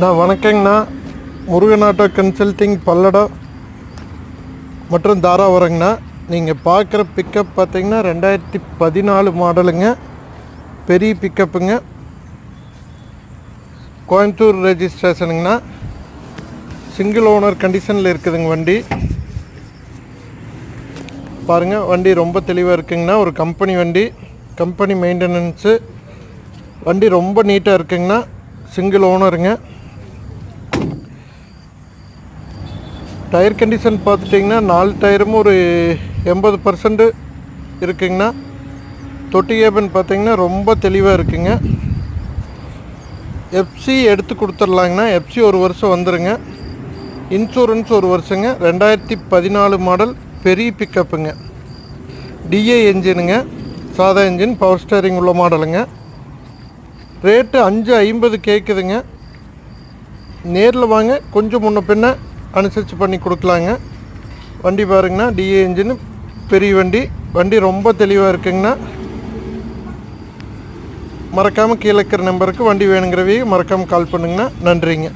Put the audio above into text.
நான் வணக்கங்கண்ணா. Murugan auto consulting Palladam மற்றும் தாராபுரங்கண்ணா. நீங்கள் பார்க்குற பிக்கப் பார்த்தீங்கன்னா 2014 மாடலுங்க. பெரிய பிக்கப்புங்க. கோயம்புத்தூர் ரெஜிஸ்ட்ரேஷனுங்கண்ணா. சிங்கிள் ஓனர் கண்டிஷனில் இருக்குதுங்க வண்டி. பாருங்கள், வண்டி ரொம்ப தெளிவாக இருக்குங்கண்ணா. ஒரு கம்பெனி வண்டி, கம்பெனி மெயின்டெனன்ஸு. வண்டி ரொம்ப நீட்டாக இருக்குங்கண்ணா. சிங்கிள் ஓனருங்க. டயர் கண்டிஷன் பார்த்துட்டிங்கன்னா 4 டயரும் ஒரு 80% இருக்குங்கண்ணா. தொட்டி கேபின் பார்த்திங்கன்னா ரொம்ப தெளிவாக இருக்குங்க. எஃப்சி எடுத்து கொடுத்துர்லாங்கண்ணா. எஃப்சி 1 வருஷம் வந்துடுங்க. இன்சூரன்ஸ் 1 வருஷங்க. 2014 மாடல் பெரிய பிக்கப்புங்க. டிஏ என்ஜினுங்க. சாதா என்ஜின், பவர் ஸ்டேரிங் உள்ள மாடலுங்க. ரேட்டு 550 கேட்குதுங்க. நேரில் வாங்க, கொஞ்சம் முன்ன பின்ன அனுசரித்து பண்ணி கொடுக்கலாங்க. வண்டி பாருங்கண்ணா, டிஏ என்ஜின், பெரிய வண்டி. வண்டி ரொம்ப தெளிவாக இருக்குங்கண்ணா. மறக்காமல் கீழே இருக்கிற நம்பருக்கு வண்டி வேணுங்கிறவையும் மறக்காமல் கால் பண்ணுங்கண்ணா. நன்றிங்க.